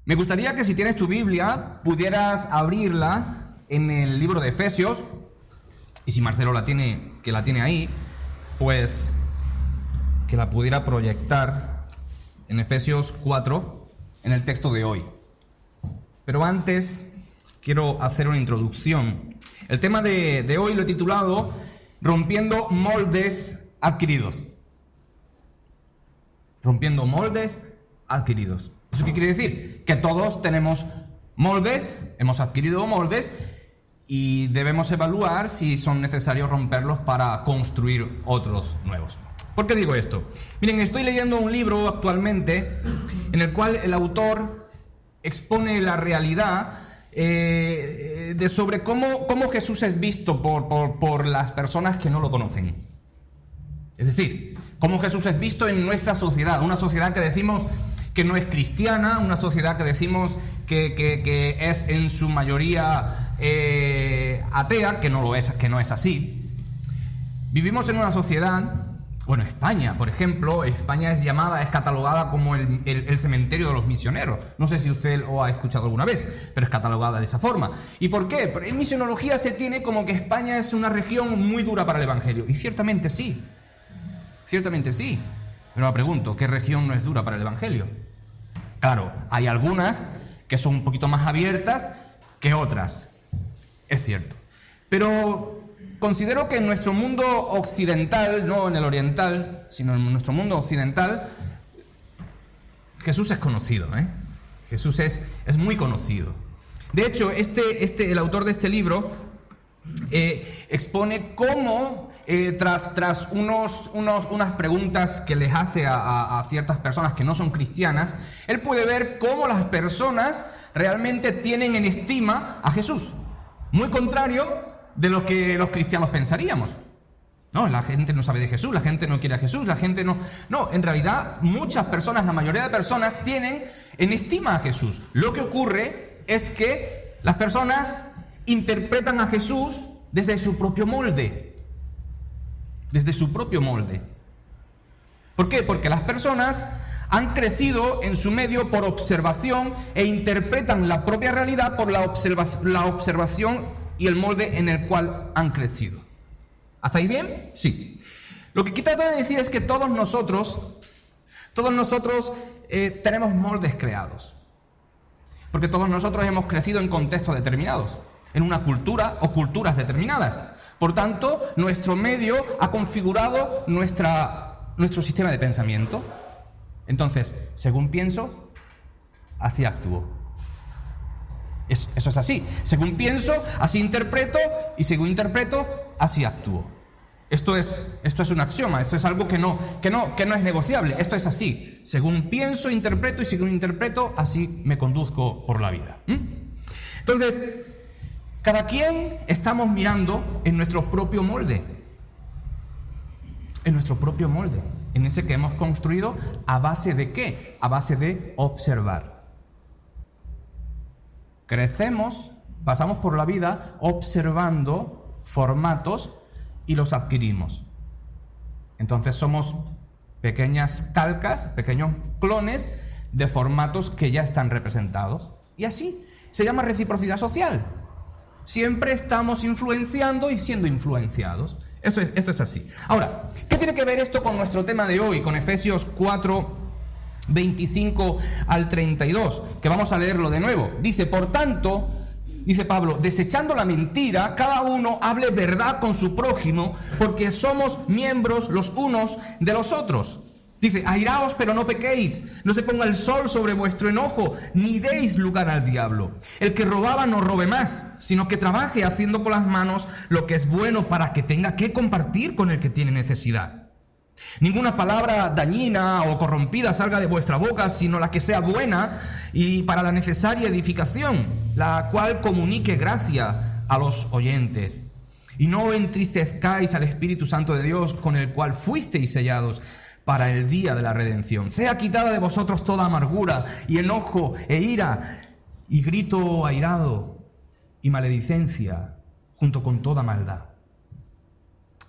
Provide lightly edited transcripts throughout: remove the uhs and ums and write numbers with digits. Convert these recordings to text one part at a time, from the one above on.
Me gustaría que si tienes tu Biblia pudieras abrirla en el libro de Efesios, y si Marcelo la tiene ahí, pues que la pudiera proyectar en Efesios 4, en el texto de hoy. Pero antes quiero hacer una introducción. El tema de hoy lo he titulado Rompiendo moldes adquiridos. Rompiendo moldes adquiridos. ¿Eso qué quiere decir? Que todos tenemos moldes, hemos adquirido moldes y debemos evaluar si son necesarios romperlos para construir otros nuevos. ¿Por qué digo esto? Miren, estoy leyendo un libro actualmente en el cual el autor expone la realidad de sobre cómo Jesús es visto por las personas que no lo conocen. Es decir, cómo Jesús es visto en nuestra sociedad, una sociedad que decimos que no es cristiana, una sociedad que decimos que es en su mayoría atea, que no es así. Vivimos en una sociedad, bueno, España, por ejemplo, España es catalogada como el cementerio de los misioneros. No sé si usted lo ha escuchado alguna vez, pero es catalogada de esa forma. ¿Y por qué? En misionología se tiene como que España es una región muy dura para el evangelio, y ciertamente sí. Ciertamente sí. Pero me pregunto, ¿qué región no es dura para el evangelio? Claro, hay algunas que son un poquito más abiertas que otras. Es cierto. Pero considero que en nuestro mundo occidental, no en el oriental, sino en nuestro mundo occidental, Jesús es conocido, Jesús es muy conocido. De hecho, el autor de este libro expone cómo tras unas preguntas que les hace a ciertas personas que no son cristianas, él puede ver cómo las personas realmente tienen en estima a Jesús. Muy contrario de lo que los cristianos pensaríamos. No, la gente no sabe de Jesús, la gente no quiere a Jesús, la gente no... No, en realidad muchas personas, la mayoría de personas tienen en estima a Jesús. Lo que ocurre es que las personas interpretan a Jesús desde su propio molde. Desde su propio molde. ¿Por qué? Porque las personas han crecido en su medio por observación e interpretan la propia realidad por la observación y el molde en el cual han crecido. ¿Hasta ahí bien? Sí. Lo que trato de decir es que todos nosotros tenemos moldes creados. Porque todos nosotros hemos crecido en contextos determinados, en una cultura o culturas determinadas. Por tanto, nuestro medio ha configurado nuestro sistema de pensamiento. Entonces, según pienso, así actúo. Eso es así. Según pienso, así interpreto, y según interpreto, así actúo. Esto es un axioma, esto es algo que no es negociable. Esto es así. Según pienso, interpreto, y según interpreto, así me conduzco por la vida. Entonces, cada quien estamos mirando en nuestro propio molde. En nuestro propio molde. En ese que hemos construido, ¿a base de qué? A base de observar. Crecemos, pasamos por la vida observando formatos y los adquirimos. Entonces somos pequeñas calcas, pequeños clones de formatos que ya están representados. Y así se llama reciprocidad social. Siempre estamos influenciando y siendo influenciados. Esto es así. Ahora, ¿qué tiene que ver esto con nuestro tema de hoy? Con Efesios 4, 25 al 32, que vamos a leerlo de nuevo. Dice, por tanto, dice Pablo, desechando la mentira, cada uno hable verdad con su prójimo, porque somos miembros los unos de los otros. Dice, airaos, pero no pequéis, no se ponga el sol sobre vuestro enojo, ni deis lugar al diablo. El que robaba no robe más, sino que trabaje haciendo con las manos lo que es bueno para que tenga que compartir con el que tiene necesidad. Ninguna palabra dañina o corrompida salga de vuestra boca, sino la que sea buena y para la necesaria edificación, la cual comunique gracia a los oyentes. Y no entristezcáis al Espíritu Santo de Dios, con el cual fuisteis sellados para el día de la redención. Sea quitada de vosotros toda amargura y enojo e ira y grito airado y maledicencia, junto con toda maldad.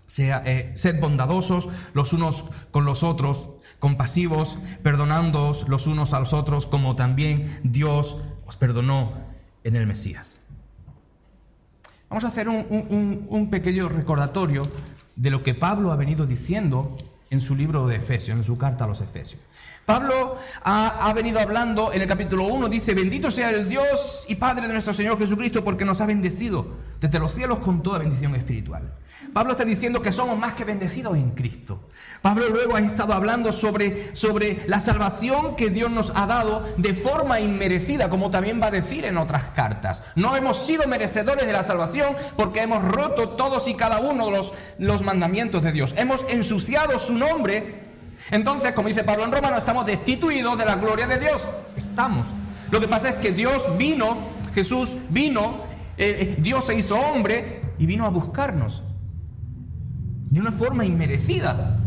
Sed bondadosos los unos con los otros, compasivos, perdonándoos los unos a los otros, como también Dios os perdonó en el Mesías. Vamos a hacer un pequeño recordatorio de lo que Pablo ha venido diciendo en su libro de Efesios, en su carta a los Efesios. Pablo ha venido hablando en el capítulo 1, dice: bendito sea el Dios y Padre de nuestro Señor Jesucristo, porque nos ha bendecido desde los cielos con toda bendición espiritual. Pablo está diciendo que somos más que bendecidos en Cristo. Pablo luego ha estado hablando sobre la salvación que Dios nos ha dado de forma inmerecida, como también va a decir en otras cartas. No hemos sido merecedores de la salvación porque hemos roto todos y cada uno de los mandamientos de Dios. Hemos ensuciado su nombre. Entonces, como dice Pablo en Romanos, estamos destituidos de la gloria de Dios. Estamos. Lo que pasa es que Jesús vino, Dios se hizo hombre y vino a buscarnos de una forma inmerecida.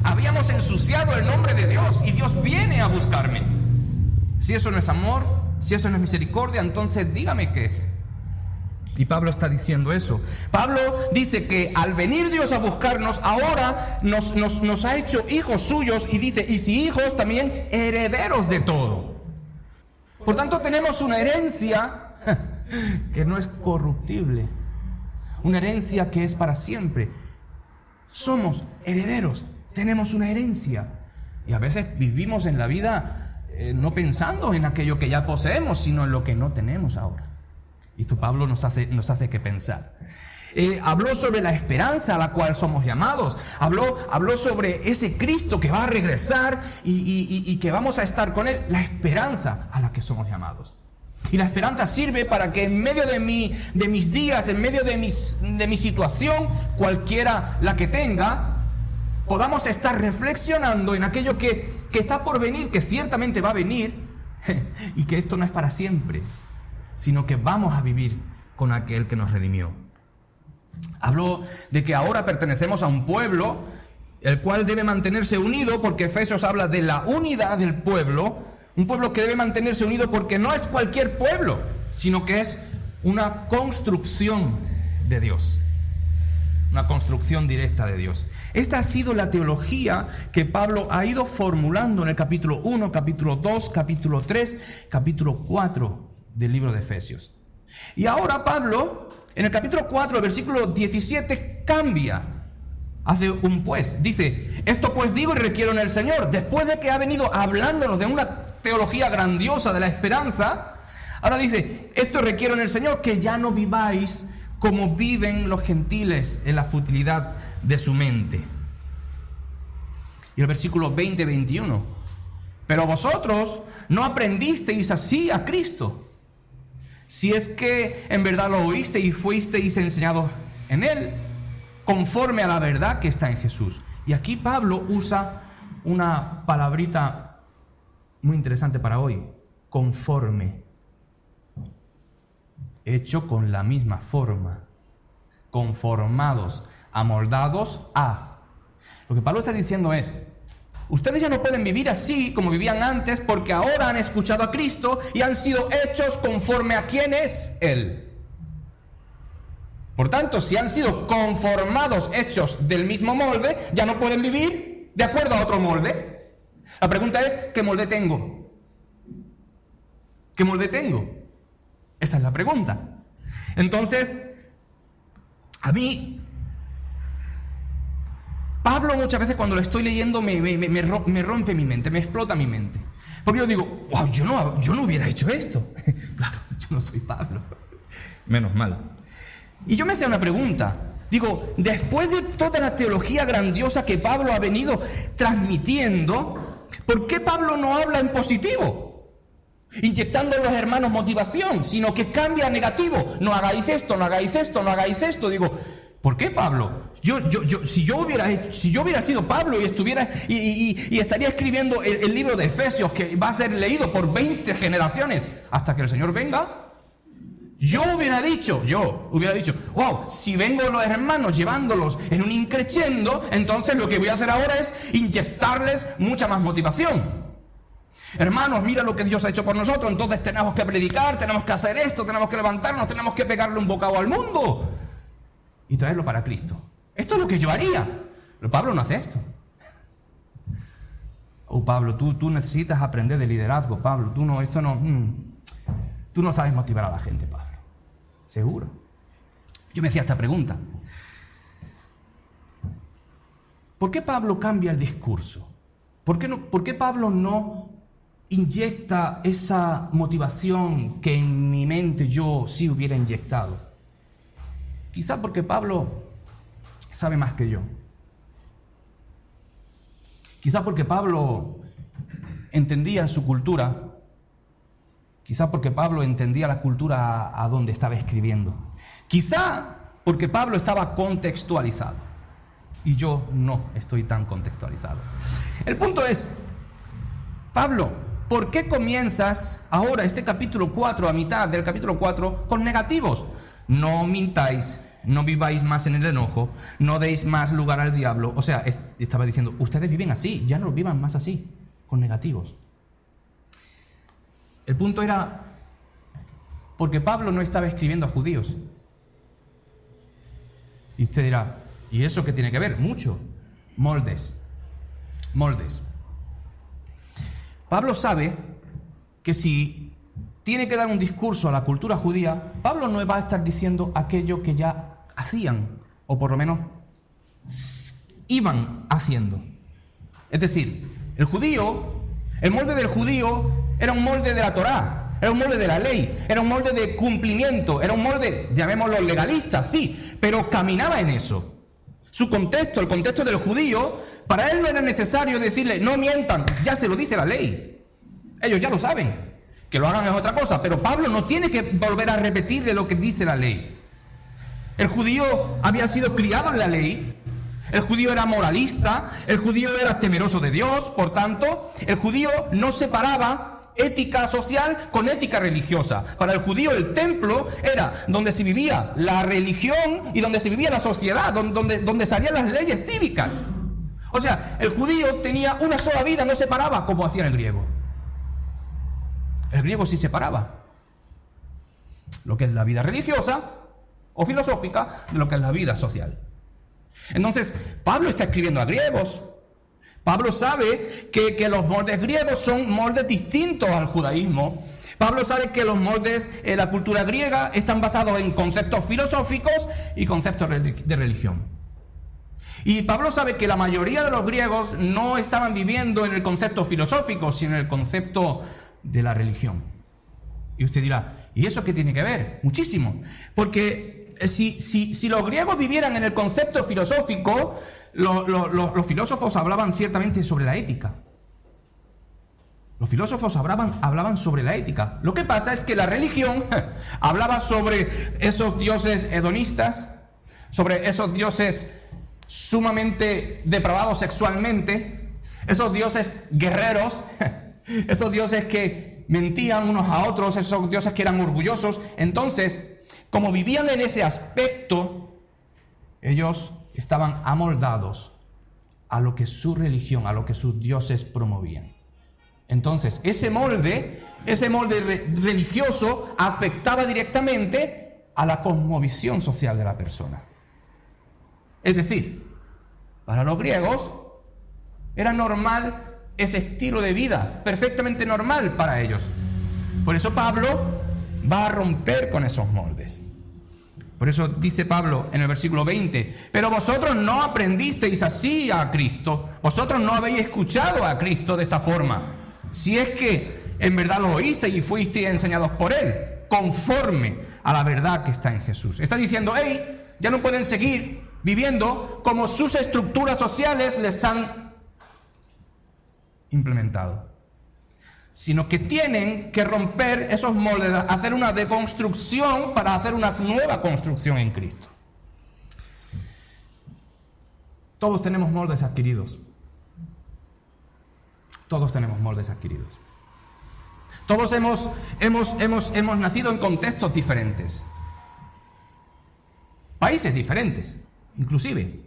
Habíamos ensuciado el nombre de Dios y Dios viene a buscarme. Si eso no es amor, si eso no es misericordia, entonces dígame qué es. Y Pablo está diciendo eso. Pablo dice que al venir Dios a buscarnos, ahora nos ha hecho hijos suyos, y dice, y si hijos, también herederos de todo. Por tanto, tenemos una herencia que no es corruptible, una herencia que es para siempre. Somos herederos, tenemos una herencia. Y a veces vivimos en la vida no pensando en aquello que ya poseemos, sino en lo que no tenemos ahora. Y esto Pablo nos hace que pensar. Habló sobre la esperanza a la cual somos llamados. Habló sobre ese Cristo que va a regresar y que vamos a estar con Él. La esperanza a la que somos llamados. Y la esperanza sirve para que en medio de mis días, en medio de mi situación, cualquiera la que tenga, podamos estar reflexionando en aquello que está por venir, que ciertamente va a venir, y que esto no es para siempre, sino que vamos a vivir con aquel que nos redimió. Habló de que ahora pertenecemos a un pueblo, el cual debe mantenerse unido, porque Efesios habla de la unidad del pueblo, un pueblo que debe mantenerse unido porque no es cualquier pueblo, sino que es una construcción de Dios, una construcción directa de Dios. Esta ha sido la teología que Pablo ha ido formulando en el capítulo 1, capítulo 2, capítulo 3, capítulo 4 del libro de Efesios. Y ahora Pablo, en el capítulo 4, versículo 17, cambia. Hace un pues. Dice, esto pues digo y requiero en el Señor. Después de que ha venido hablándonos de una teología grandiosa de la esperanza, ahora dice, esto requiero en el Señor, que ya no viváis como viven los gentiles en la futilidad de su mente. Y el versículo 20-21, pero vosotros no aprendisteis así a Cristo, si es que en verdad lo oísteis y fuisteis enseñados en Él, conforme a la verdad que está en Jesús. Y aquí Pablo usa una palabrita muy interesante para hoy: conforme, hecho con la misma forma, conformados, amoldados a. Lo que Pablo está diciendo es, ustedes ya no pueden vivir así como vivían antes, porque ahora han escuchado a Cristo y han sido hechos conforme a quién es Él. Por tanto, si han sido conformados, hechos del mismo molde, ya no pueden vivir de acuerdo a otro molde. La pregunta es, ¿qué molde tengo? ¿Qué molde tengo? Esa es la pregunta. Entonces, a mí, Pablo muchas veces cuando lo estoy leyendo me rompe mi mente, me explota mi mente. Porque yo digo, wow, yo no hubiera hecho esto. Claro, yo no soy Pablo. Menos mal. Y yo me hacía una pregunta. Digo, después de toda la teología grandiosa que Pablo ha venido transmitiendo, ¿por qué Pablo no habla en positivo? Inyectando a los hermanos motivación, sino que cambia a negativo. No hagáis esto, no hagáis esto, no hagáis esto. Digo, ¿por qué Pablo? Si yo hubiera sido Pablo y estuviera y estaría escribiendo el libro de Efesios, que va a ser leído por 20 generaciones hasta que el Señor venga, yo hubiera dicho, wow, si vengo los hermanos llevándolos en un increciendo, entonces lo que voy a hacer ahora es inyectarles mucha más motivación. Hermanos, mira lo que Dios ha hecho por nosotros, entonces tenemos que predicar, tenemos que hacer esto, tenemos que levantarnos, tenemos que pegarle un bocado al mundo y traerlo para Cristo. Esto es lo que yo haría. Pero Pablo no hace esto. Oh, Pablo, tú necesitas aprender de liderazgo, Pablo. Tú no sabes motivar a la gente, Pablo. Seguro. Yo me hacía esta pregunta. ¿Por qué Pablo cambia el discurso? ¿Por qué Pablo no inyecta esa motivación que en mi mente yo sí hubiera inyectado? Quizá porque Pablo sabe más que yo. Quizá porque Pablo entendía su cultura. Quizá porque Pablo entendía la cultura a donde estaba escribiendo. Quizá porque Pablo estaba contextualizado. Y yo no estoy tan contextualizado. El punto es, Pablo, ¿por qué comienzas ahora este capítulo 4, a mitad del capítulo 4, con negativos? No mintáis, no viváis más en el enojo, no deis más lugar al diablo. O sea, estaba diciendo, ustedes viven así, ya no vivan más así, con negativos. El punto era, porque Pablo no estaba escribiendo a judíos. Y usted dirá, ¿y eso qué tiene que ver? Mucho. Moldes. Pablo sabe que si tiene que dar un discurso a la cultura judía, Pablo no va a estar diciendo aquello que ya hacían, o por lo menos iban haciendo. Es decir, el molde del judío era un molde de la Torá, era un molde de la ley, era un molde de cumplimiento, era un molde, llamémoslo legalista, sí, pero caminaba en eso. Su contexto, el contexto del judío, para él no era necesario decirle, no mientan, ya se lo dice la ley. Ellos ya lo saben. Que lo hagan es otra cosa, pero Pablo no tiene que volver a repetirle lo que dice la ley. El judío había sido criado en la ley, el judío era moralista, el judío era temeroso de Dios, por tanto, el judío no separaba ética social con ética religiosa. Para el judío el templo era donde se vivía la religión y donde se vivía la sociedad, donde salían las leyes cívicas. O sea, el judío tenía una sola vida, no separaba como hacía el griego. El griego sí separaba lo que es la vida religiosa o filosófica de lo que es la vida social. Entonces, Pablo está escribiendo a griegos. Pablo sabe que los moldes griegos son moldes distintos al judaísmo. Pablo sabe que los moldes en la cultura griega están basados en conceptos filosóficos y conceptos de religión. Y Pablo sabe que la mayoría de los griegos no estaban viviendo en el concepto filosófico, sino en el concepto de la religión. Y usted dirá, ¿y eso qué tiene que ver? Muchísimo. Porque si los griegos vivieran en el concepto filosófico, los filósofos hablaban ciertamente sobre la ética. Los filósofos hablaban sobre la ética. Lo que pasa es que la religión hablaba sobre esos dioses hedonistas, sobre esos dioses sumamente depravados sexualmente, esos dioses guerreros, esos dioses que mentían unos a otros, esos dioses que eran orgullosos. Entonces, como vivían en ese aspecto, ellos estaban amoldados a lo que su religión, a lo que sus dioses promovían. Entonces, ese molde religioso afectaba directamente a la cosmovisión social de la persona. Es decir, para los griegos era normal ese estilo de vida, perfectamente normal para ellos. Por eso Pablo va a romper con esos moldes. Por eso dice Pablo en el versículo 20, pero vosotros no aprendisteis así a Cristo, vosotros no habéis escuchado a Cristo de esta forma, si es que en verdad lo oísteis y fuisteis enseñados por Él, conforme a la verdad que está en Jesús. Está diciendo, hey, ya no pueden seguir viviendo como sus estructuras sociales les han implementado, sino que tienen que romper esos moldes, hacer una deconstrucción para hacer una nueva construcción en Cristo. Todos tenemos moldes adquiridos. Todos tenemos moldes adquiridos. Todos hemos nacido en contextos diferentes. Países diferentes, inclusive.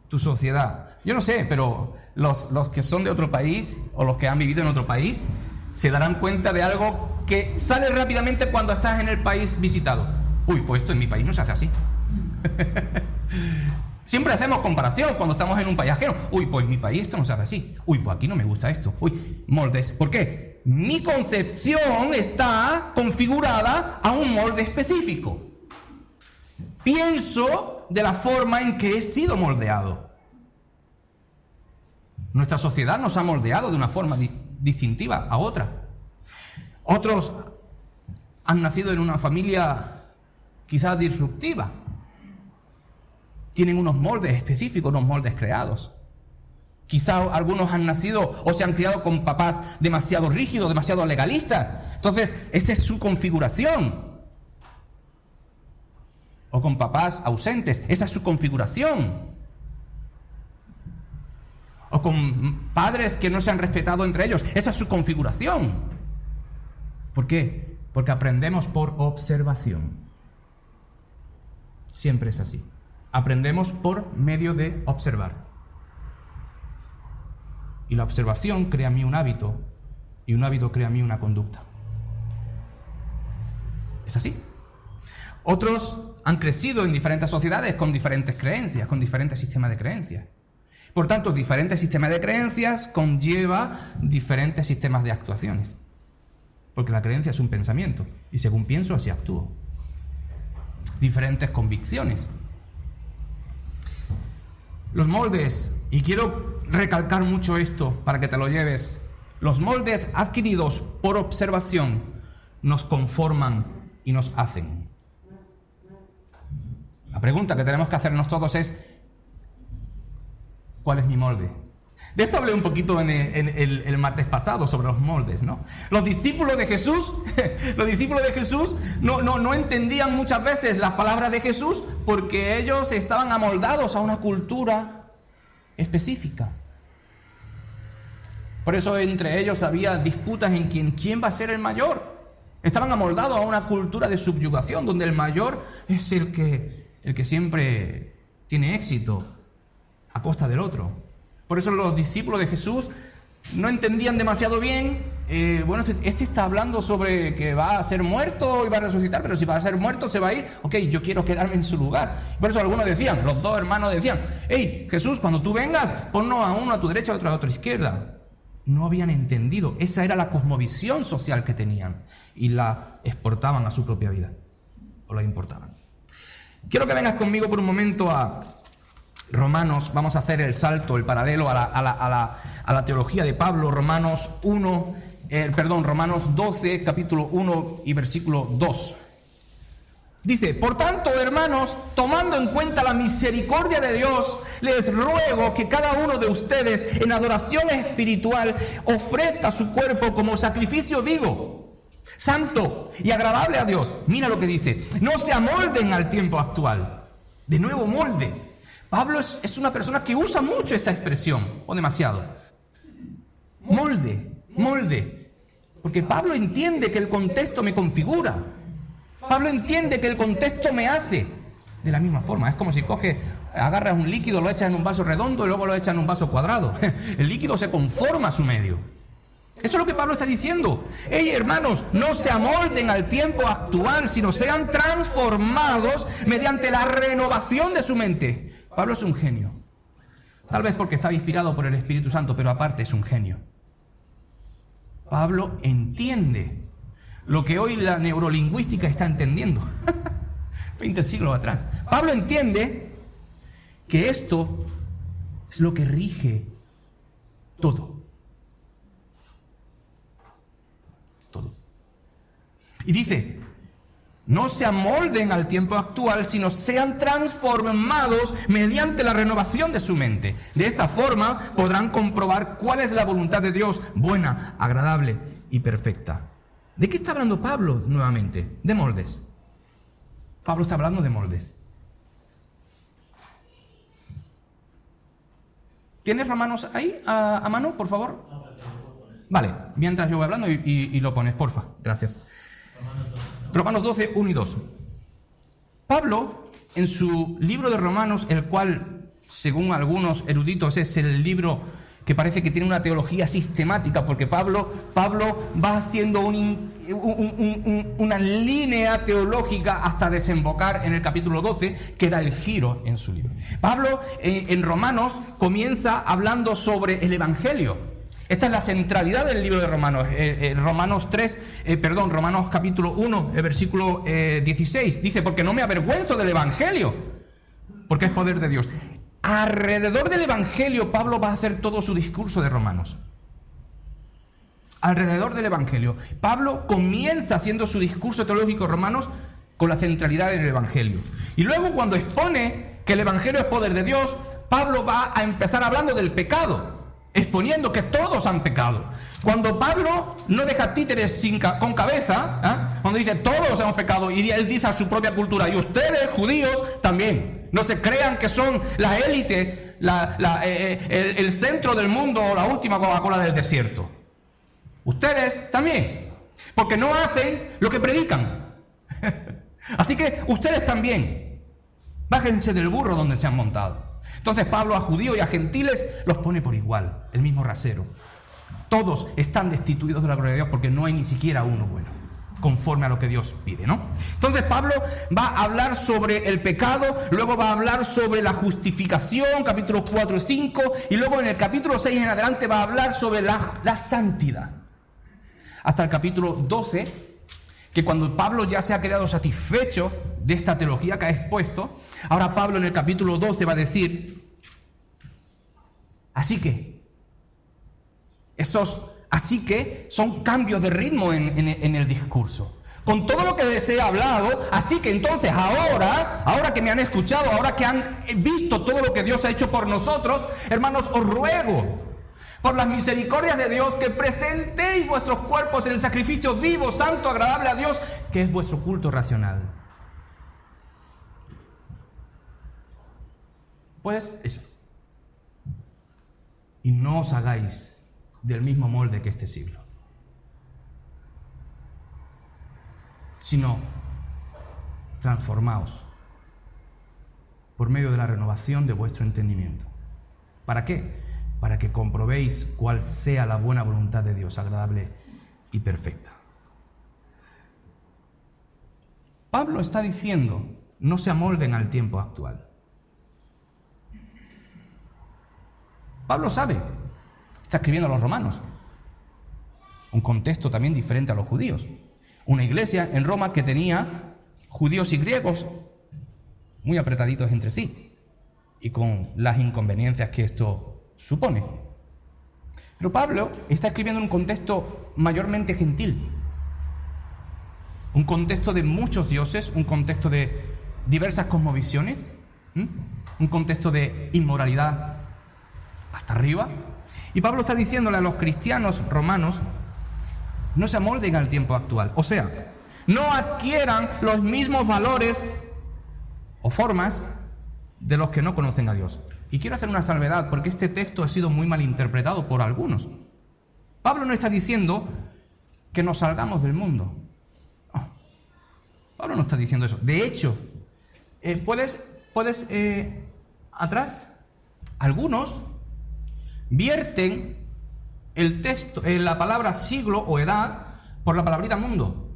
Tu sociedad. Yo no sé, pero los que son de otro país o los que han vivido en otro país se darán cuenta de algo que sale rápidamente cuando estás en el país visitado. Uy, pues esto en mi país no se hace así. Siempre hacemos comparación cuando estamos en un país ajeno. Uy, pues en mi país esto no se hace así. Uy, pues aquí no me gusta esto. Uy, moldes. ¿Por qué? Mi concepción está configurada a un molde específico. Pienso de la forma en que he sido moldeado. Nuestra sociedad nos ha moldeado de una forma distintiva a otra. Otros han nacido en una familia quizás disruptiva. Tienen unos moldes específicos, unos moldes creados. Quizás algunos han nacido o se han criado con papás demasiado rígidos, demasiado legalistas. Entonces, esa es su configuración. O con papás ausentes, esa es su configuración. O con padres que no se han respetado entre ellos, esa es su configuración. ¿Por qué? Porque aprendemos por observación. Siempre es así. Aprendemos por medio de observar. Y la observación crea en mí un hábito, y un hábito crea en mí una conducta. ¿Es así? Otros han crecido en diferentes sociedades con diferentes creencias, con diferentes sistemas de creencias. Por tanto, diferentes sistemas de creencias conlleva diferentes sistemas de actuaciones. Porque la creencia es un pensamiento, y según pienso, así actúo. Diferentes convicciones. Los moldes, y quiero recalcar mucho esto para que te lo lleves, los moldes adquiridos por observación nos conforman y nos hacen. La pregunta que tenemos que hacernos todos es, ¿cuál es mi molde? De esto hablé un poquito en el martes pasado sobre los moldes, ¿no? Los discípulos de Jesús no entendían muchas veces las palabras de Jesús porque ellos estaban amoldados a una cultura específica. Por eso entre ellos había disputas en quién va a ser el mayor. Estaban amoldados a una cultura de subyugación donde el mayor es el que siempre tiene éxito a costa del otro. Por eso los discípulos de Jesús no entendían demasiado bien. Bueno, este está hablando sobre que va a ser muerto y va a resucitar, pero si va a ser muerto se va a ir. Ok, yo quiero quedarme en su lugar. Por eso algunos decían, los dos hermanos decían, hey, Jesús, cuando tú vengas, ponnos a uno a tu derecha y a otro a tu izquierda. No habían entendido. Esa era la cosmovisión social que tenían y la exportaban a su propia vida. O la importaban. Quiero que vengas conmigo por un momento a Romanos. Vamos a hacer el salto, el paralelo a la teología de Pablo. Romanos 12, capítulo 1 y versículo 2. Dice, por tanto, hermanos, tomando en cuenta la misericordia de Dios, les ruego que cada uno de ustedes en adoración espiritual ofrezca su cuerpo como sacrificio vivo, santo y agradable a Dios. Mira lo que dice, no se amolden al tiempo actual. De nuevo, molde. Pablo es una persona que usa mucho esta expresión, o demasiado. Molde. Porque Pablo entiende que el contexto me configura. Pablo entiende que el contexto me hace de la misma forma. Es como si agarras un líquido, lo echas en un vaso redondo y luego lo echas en un vaso cuadrado. El líquido se conforma a su medio. Eso es lo que Pablo está diciendo. Hey, hermanos, no se amolden al tiempo actual, sino sean transformados mediante la renovación de su mente. Pablo es un genio. Tal vez porque estaba inspirado por el Espíritu Santo, pero aparte es un genio. Pablo entiende lo que hoy la neurolingüística está entendiendo. 20 siglos atrás. Pablo entiende que esto es lo que rige todo. Todo. Y dice, no se amolden al tiempo actual, sino sean transformados mediante la renovación de su mente. De esta forma podrán comprobar cuál es la voluntad de Dios, buena, agradable y perfecta. ¿De qué está hablando Pablo nuevamente? De moldes. Pablo está hablando de moldes. ¿Tienes Romanos ahí a mano, por favor? Vale, mientras yo voy hablando y lo pones, porfa. Gracias. Romanos 12, 1 y 2. Pablo, en su libro de Romanos, el cual, según algunos eruditos, es el libro que parece que tiene una teología sistemática, porque Pablo va haciendo una línea teológica hasta desembocar en el capítulo 12, que da el giro en su libro. Pablo en Romanos comienza hablando sobre el Evangelio. Esta es la centralidad del libro de Romanos. Romanos capítulo 1, versículo 16, dice: porque no me avergüenzo del Evangelio, porque es poder de Dios. Alrededor del Evangelio, Pablo va a hacer todo su discurso de Romanos. Alrededor del Evangelio. Pablo comienza haciendo su discurso teológico de Romanos con la centralidad del Evangelio. Y luego, cuando expone que el Evangelio es poder de Dios, Pablo va a empezar hablando del pecado, exponiendo que todos han pecado. Cuando Pablo no deja títeres con cabeza, cuando dice todos hemos pecado, y él dice a su propia cultura: y ustedes, judíos, también. No se crean que son la élite, el centro del mundo o la última Coca-Cola del desierto. Ustedes también, porque no hacen lo que predican. Así que ustedes también, bájense del burro donde se han montado. Entonces Pablo a judíos y a gentiles los pone por igual, el mismo rasero. Todos están destituidos de la gloria de Dios, porque no hay ni siquiera uno bueno, conforme a lo que Dios pide, ¿no? Entonces Pablo va a hablar sobre el pecado, luego va a hablar sobre la justificación, capítulos 4 y 5, y luego en el capítulo 6 en adelante va a hablar sobre la santidad. Hasta el capítulo 12, que cuando Pablo ya se ha quedado satisfecho de esta teología que ha expuesto, ahora Pablo en el capítulo 12 va a decir: así que son cambios de ritmo en el discurso. Con todo lo que se ha hablado, así que entonces ahora que me han escuchado, ahora que han visto todo lo que Dios ha hecho por nosotros, hermanos, os ruego, por las misericordias de Dios, que presentéis vuestros cuerpos en sacrificio vivo, santo, agradable a Dios, que es vuestro culto racional. Pues eso. Y no os hagáis del mismo molde que este siglo, sino transformaos por medio de la renovación de vuestro entendimiento. ¿Para qué? Para que comprobéis cuál sea la buena voluntad de Dios, agradable y perfecta. Pablo está diciendo: no se amolden al tiempo actual. Pablo sabe, está escribiendo a los romanos, un contexto también diferente a los judíos. Una iglesia en Roma que tenía judíos y griegos muy apretaditos entre sí, y con las inconveniencias que esto supone. Pero Pablo está escribiendo en un contexto mayormente gentil, un contexto de muchos dioses, un contexto de diversas cosmovisiones, un contexto de inmoralidad hasta arriba. Y Pablo está diciéndole a los cristianos romanos: no se amolden al tiempo actual. O sea, no adquieran los mismos valores o formas de los que no conocen a Dios. Y quiero hacer una salvedad, porque este texto ha sido muy mal interpretado por algunos. Pablo no está diciendo que nos salgamos del mundo. No, Pablo no está diciendo eso. De hecho, ¿puedes atrás? Algunos vierten el texto, la palabra siglo o edad, por la palabrita mundo.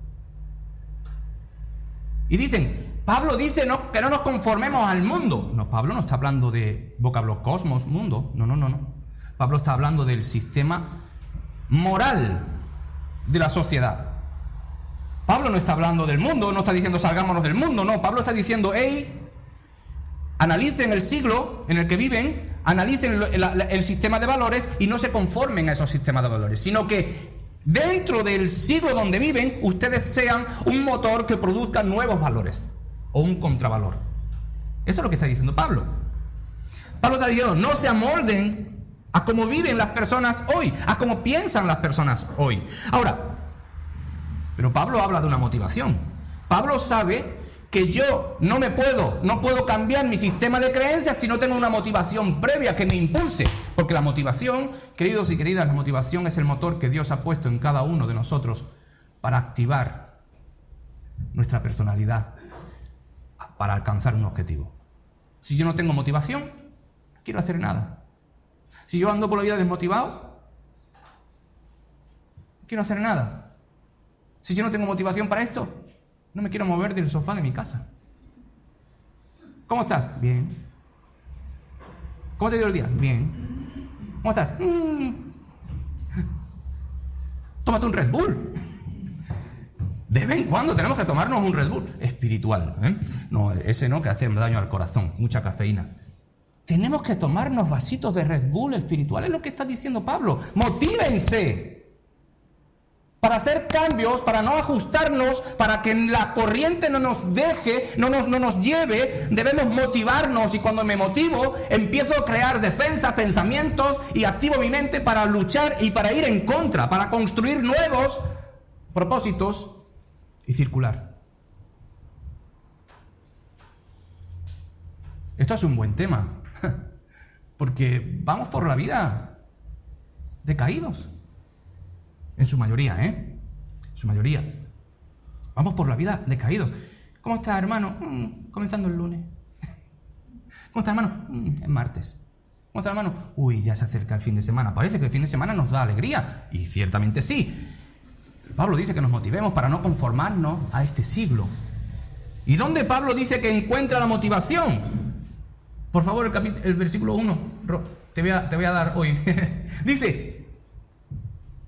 Y dicen, Pablo dice que no nos conformemos al mundo. No, Pablo no está hablando de vocablo cosmos, mundo. No. Pablo está hablando del sistema moral de la sociedad. Pablo no está hablando del mundo, no está diciendo salgámonos del mundo. No, Pablo está diciendo: analicen el siglo en el que viven, analicen el sistema de valores y no se conformen a esos sistemas de valores, sino que dentro del siglo donde viven, ustedes sean un motor que produzca nuevos valores o un contravalor. Eso es lo que está diciendo Pablo. Pablo está diciendo: no se amolden a cómo viven las personas hoy, a cómo piensan las personas hoy. Ahora, pero Pablo habla de una motivación. Pablo sabe que yo no puedo cambiar mi sistema de creencias si no tengo una motivación previa que me impulse. Porque la motivación, queridos y queridas, la motivación es el motor que Dios ha puesto en cada uno de nosotros para activar nuestra personalidad, para alcanzar un objetivo. Si yo no tengo motivación, no quiero hacer nada. Si yo ando por la vida desmotivado, no quiero hacer nada. Si yo no tengo motivación para esto, no me quiero mover del sofá de mi casa. ¿Cómo estás? Bien. ¿Cómo te dio el día? Bien. ¿Cómo estás? Tómate un Red Bull. De vez en cuando tenemos que tomarnos un Red Bull espiritual, ¿eh? No, ese no, que hace daño al corazón, mucha cafeína. Tenemos que tomarnos vasitos de Red Bull espiritual, es lo que está diciendo Pablo. Motívense para hacer cambios, para no ajustarnos, para que la corriente no nos deje, no nos lleve. Debemos motivarnos, y cuando me motivo, empiezo a crear defensas, pensamientos, y activo mi mente para luchar y para ir en contra, para construir nuevos propósitos y circular. Esto es un buen tema, porque vamos por la vida decaídos. En su mayoría, ¿eh? En su mayoría. Vamos por la vida decaídos. ¿Cómo está, hermano? Comenzando el lunes. ¿Cómo está, hermano? Es martes. ¿Cómo está, hermano? Uy, ya se acerca el fin de semana. Parece que el fin de semana nos da alegría. Y ciertamente sí. Pablo dice que nos motivemos para no conformarnos a este siglo. ¿Y dónde Pablo dice que encuentra la motivación? Por favor, el versículo 1. Te voy a dar hoy. Dice: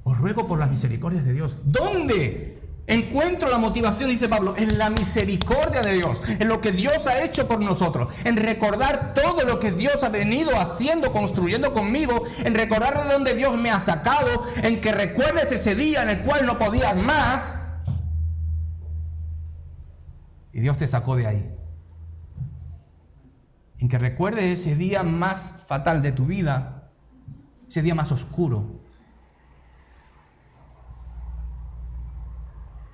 os ruego por las misericordias de Dios. ¿Dónde encuentro la motivación? Dice Pablo, en la misericordia de Dios, en lo que Dios ha hecho por nosotros, en recordar todo lo que Dios ha venido haciendo, construyendo conmigo, en recordar de dónde Dios me ha sacado, en que recuerdes ese día en el cual no podías más y Dios te sacó de ahí. En que recuerdes ese día más fatal de tu vida, ese día más oscuro,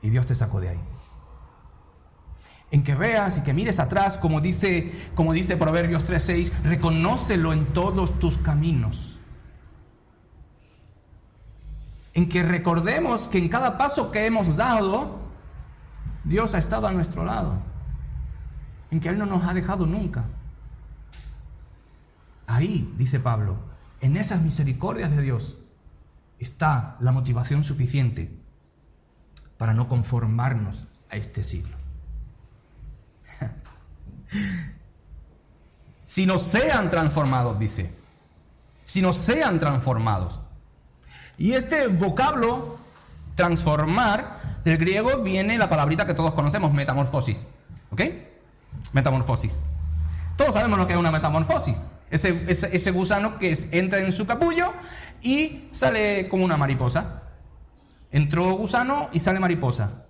y Dios te sacó de ahí. En que veas y que mires atrás, como dice Proverbios 3:6, reconócelo en todos tus caminos. En que recordemos que en cada paso que hemos dado, Dios ha estado a nuestro lado. En que Él no nos ha dejado nunca. Ahí, dice Pablo, en esas misericordias de Dios está la motivación suficiente para no conformarnos a este siglo. Si no sean transformados, dice. Si no sean transformados. Y este vocablo, transformar, del griego viene la palabrita que todos conocemos, metamorfosis. ¿Ok? Metamorfosis. Todos sabemos lo que es una metamorfosis. Ese gusano que entra en su capullo y sale como una mariposa. Entró gusano y sale mariposa.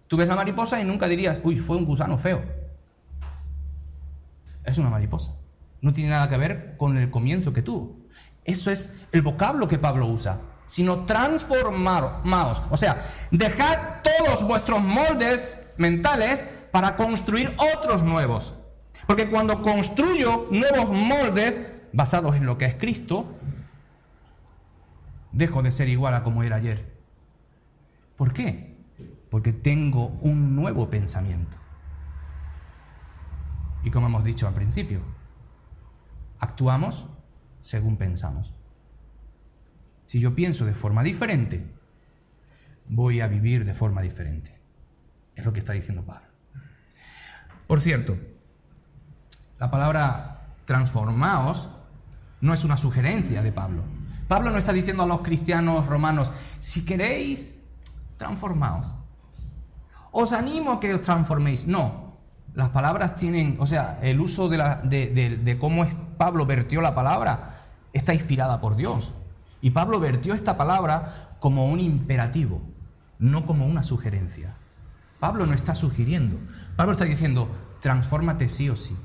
Tú ves la mariposa y nunca dirías, uy, fue un gusano feo. Es una mariposa. No tiene nada que ver con el comienzo que tuvo. Eso es el vocablo que Pablo usa. Sino transformaos. O sea, dejad todos vuestros moldes mentales para construir otros nuevos. Porque cuando construyo nuevos moldes basados en lo que es Cristo, dejo de ser igual a como era ayer. ¿Por qué? Porque tengo un nuevo pensamiento. Y como hemos dicho al principio, actuamos según pensamos. Si yo pienso de forma diferente, voy a vivir de forma diferente. Es lo que está diciendo Pablo. Por cierto, la palabra transformaos no es una sugerencia de Pablo. Pablo no está diciendo a los cristianos romanos, si queréis, transformaos. Os animo a que os transforméis. No, las palabras tienen, o sea, el uso de cómo Pablo vertió la palabra está inspirada por Dios. Y Pablo vertió esta palabra como un imperativo, no como una sugerencia. Pablo no está sugiriendo. Pablo está diciendo, transfórmate sí o sí.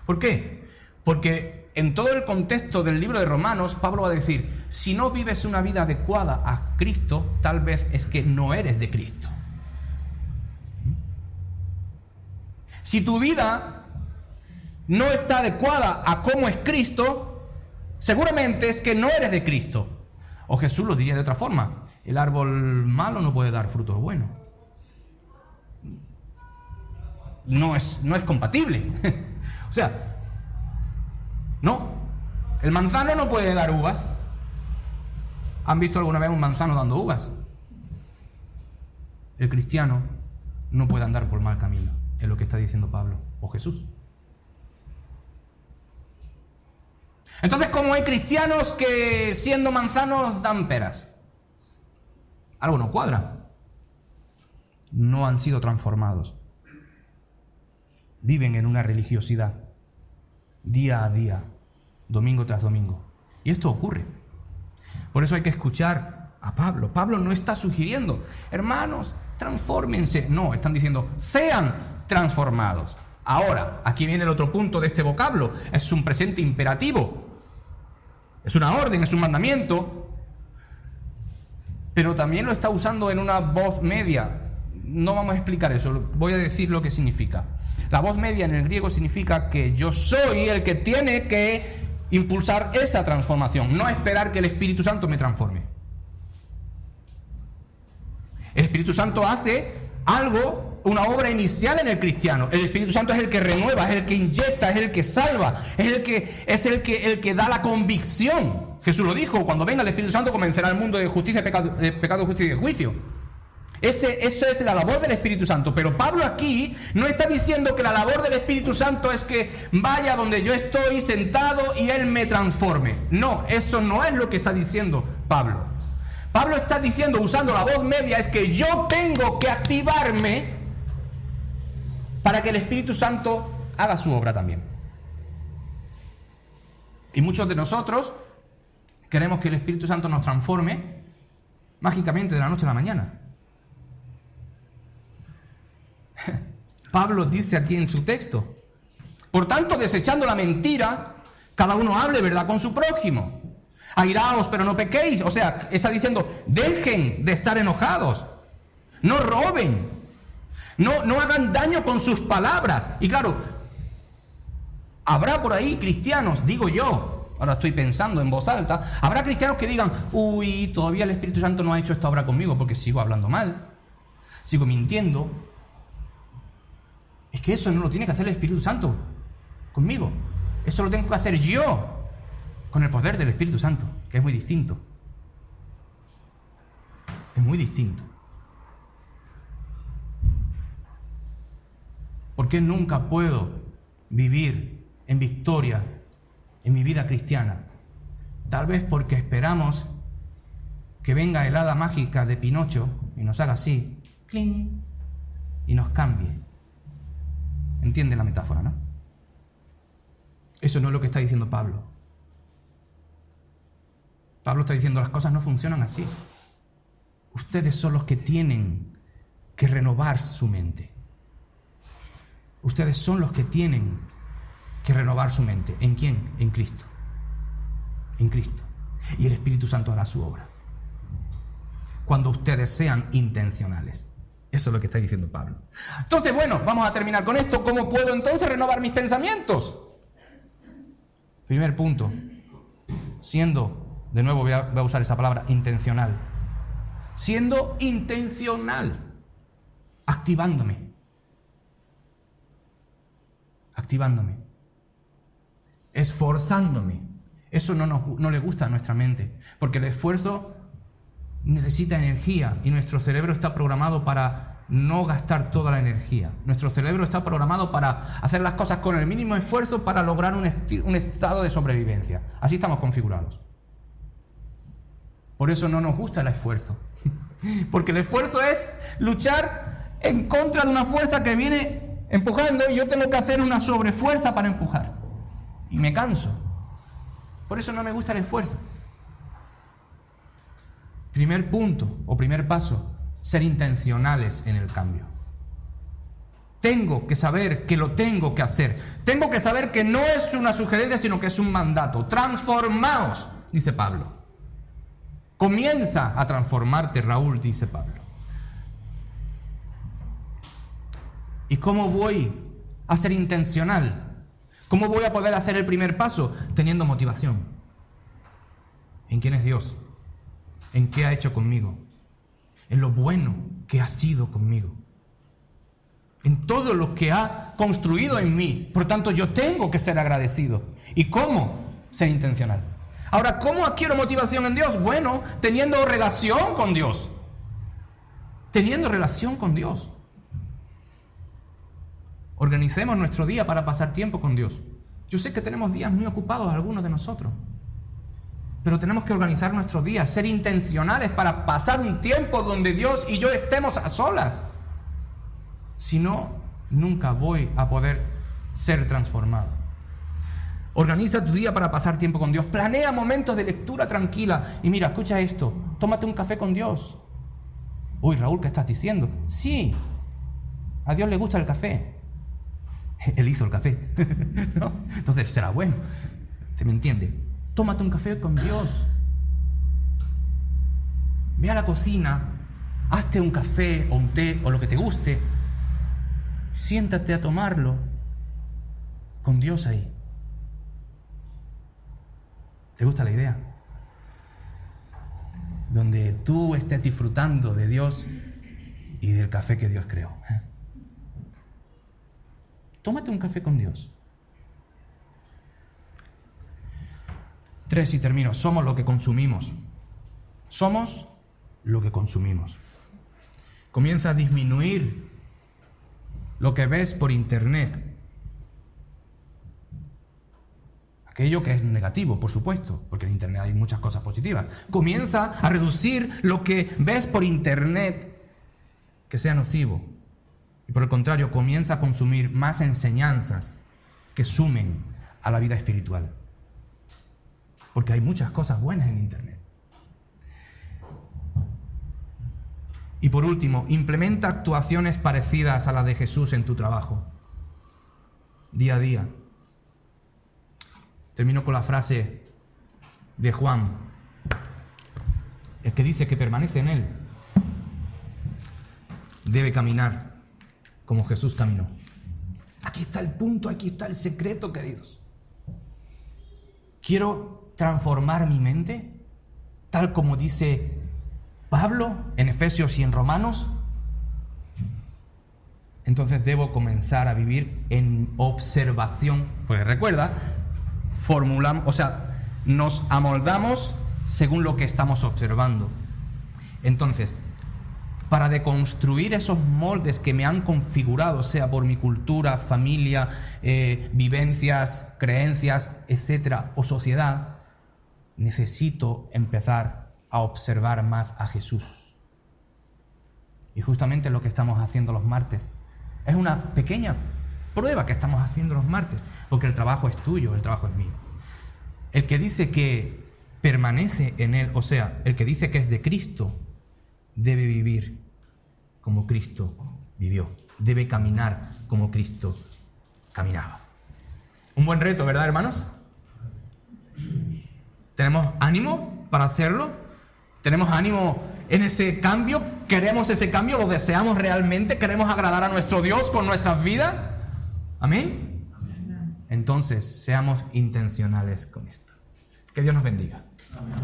¿Por qué? Porque en todo el contexto del libro de Romanos, Pablo va a decir, si no vives una vida adecuada a Cristo, tal vez es que no eres de Cristo. Si tu vida no está adecuada a cómo es Cristo, seguramente es que no eres de Cristo. O Jesús lo diría de otra forma, el árbol malo no puede dar frutos buenos. No es compatible. O sea, no. El manzano no puede dar uvas. ¿Han visto alguna vez un manzano dando uvas? El cristiano no puede andar por mal camino, es lo que está diciendo Pablo o Jesús. Entonces, ¿cómo hay cristianos que siendo manzanos dan peras? Algo no cuadra. No han sido transformados. Viven en una religiosidad, día a día, domingo tras domingo. Y esto ocurre. Por eso hay que escuchar a Pablo. Pablo no está sugiriendo, hermanos, transfórmense. No, están diciendo, sean transformados. Ahora, aquí viene el otro punto de este vocablo. Es un presente imperativo. Es una orden, es un mandamiento. Pero también lo está usando en una voz media. No vamos a explicar eso, voy a decir lo que significa. La voz media en el griego significa que yo soy el que tiene que impulsar esa transformación, no esperar que el Espíritu Santo me transforme. El Espíritu Santo hace algo, una obra inicial en el cristiano. El Espíritu Santo es el que renueva, es el que inyecta, es el que salva, es el que da la convicción. Jesús lo dijo, cuando venga el Espíritu Santo convencerá al mundo de justicia, pecado, justicia y juicio. Eso es la labor del Espíritu Santo. Pero Pablo aquí no está diciendo que la labor del Espíritu Santo es que vaya donde yo estoy sentado y Él me transforme. No, eso no es lo que está diciendo Pablo. Pablo está diciendo, usando la voz media, es que yo tengo que activarme para que el Espíritu Santo haga su obra también. Y muchos de nosotros queremos que el Espíritu Santo nos transforme mágicamente de la noche a la mañana. Pablo dice aquí en su texto, por tanto, desechando la mentira, cada uno hable verdad con su prójimo. Airaos, pero no pequéis. O sea, está diciendo, dejen de estar enojados, no roben, no hagan daño con sus palabras. Y claro, habrá por ahí cristianos, digo yo, ahora estoy pensando en voz alta, habrá cristianos que digan, uy, todavía el Espíritu Santo no ha hecho esta obra conmigo porque sigo hablando mal, sigo mintiendo. Es que eso no lo tiene que hacer el Espíritu Santo conmigo. Eso lo tengo que hacer yo con el poder del Espíritu Santo, que es muy distinto. Es muy distinto. ¿Por qué nunca puedo vivir en victoria en mi vida cristiana? Tal vez porque esperamos que venga el hada mágica de Pinocho y nos haga así, ¡cling!, y nos cambie. ¿Entienden la metáfora, no? Eso no es lo que está diciendo Pablo. Pablo está diciendo, las cosas no funcionan así. Ustedes son los que tienen que renovar su mente. Ustedes son los que tienen que renovar su mente. ¿En quién? En Cristo. En Cristo. Y el Espíritu Santo hará su obra. Cuando ustedes sean intencionales. Eso es lo que está diciendo Pablo. Entonces, bueno, vamos a terminar con esto. ¿Cómo puedo entonces renovar mis pensamientos? Primer punto. Siendo, de nuevo voy a usar esa palabra, intencional. Siendo intencional. Activándome. Esforzándome. Eso no le gusta a nuestra mente, porque el esfuerzo necesita energía y nuestro cerebro está programado para no gastar toda la energía. Nuestro cerebro está programado para hacer las cosas con el mínimo esfuerzo para lograr un estado de sobrevivencia. Así estamos configurados. Por eso no nos gusta el esfuerzo. Porque el esfuerzo es luchar en contra de una fuerza que viene empujando y yo tengo que hacer una sobrefuerza para empujar. Y me canso. Por eso no me gusta el esfuerzo. Primer punto o primer paso, ser intencionales en el cambio. Tengo que saber que lo tengo que hacer. Tengo que saber que no es una sugerencia, sino que es un mandato. Transformaos, dice Pablo. Comienza a transformarte, Raúl, dice Pablo. ¿Y cómo voy a ser intencional? ¿Cómo voy a poder hacer el primer paso? Teniendo motivación. ¿En quién es Dios? ¿En qué ha hecho conmigo? En lo bueno que ha sido conmigo. En todo lo que ha construido en mí. Por tanto, yo tengo que ser agradecido. ¿Y cómo? ser intencional. Ahora, ¿cómo adquiero motivación en Dios? Bueno, teniendo relación con Dios. Teniendo relación con Dios. Organicemos nuestro día para pasar tiempo con Dios. Yo sé que tenemos días muy ocupados algunos de nosotros, pero tenemos que organizar nuestros días, ser intencionales para pasar un tiempo donde Dios y yo estemos a solas. Si no, nunca voy a poder ser transformado. Organiza tu día para pasar tiempo con Dios. Planea momentos de lectura tranquila. Y mira, escucha esto. Tómate un café con Dios. Uy, Raúl, ¿qué estás diciendo? Sí, a Dios le gusta el café. Él hizo el café, ¿no? Entonces será bueno. ¿Te me entiende? Tómate un café con Dios. Ve a la cocina, hazte un café o un té o lo que te guste. Siéntate a tomarlo con Dios ahí. ¿Te gusta la idea? Donde tú estés disfrutando de Dios y del café que Dios creó. Tómate un café con Dios. 3 y termino. Somos lo que consumimos. Somos lo que consumimos. Comienza a disminuir lo que ves por internet. Aquello que es negativo, por supuesto, porque en internet hay muchas cosas positivas. Comienza a reducir lo que ves por internet que sea nocivo. Y por el contrario, comienza a consumir más enseñanzas que sumen a la vida espiritual. Porque hay muchas cosas buenas en internet. Y por último, implementa actuaciones parecidas a las de Jesús en tu trabajo. Día a día. Termino con la frase de Juan. El que dice que permanece en él debe caminar como Jesús caminó. Aquí está el punto, aquí está el secreto, queridos. Quiero transformar mi mente, tal como dice Pablo en Efesios y en Romanos. Entonces debo comenzar a vivir en observación. Porque recuerda, nos amoldamos según lo que estamos observando. Entonces, para deconstruir esos moldes que me han configurado, sea por mi cultura, familia, vivencias, creencias, etcétera, o sociedad, necesito empezar a observar más a Jesús. Y justamente lo que estamos haciendo los martes es una pequeña prueba que estamos haciendo los martes, porque el trabajo es tuyo, el trabajo es mío. El que dice que permanece en él, o sea, el que dice que es de Cristo, debe vivir como Cristo vivió, debe caminar como Cristo caminaba. Un buen reto, ¿verdad, hermanos? ¿Tenemos ánimo para hacerlo? ¿Tenemos ánimo en ese cambio? ¿Queremos ese cambio? ¿Lo deseamos realmente? ¿Queremos agradar a nuestro Dios con nuestras vidas? ¿Amén? Entonces, seamos intencionales con esto. Que Dios nos bendiga. Amén.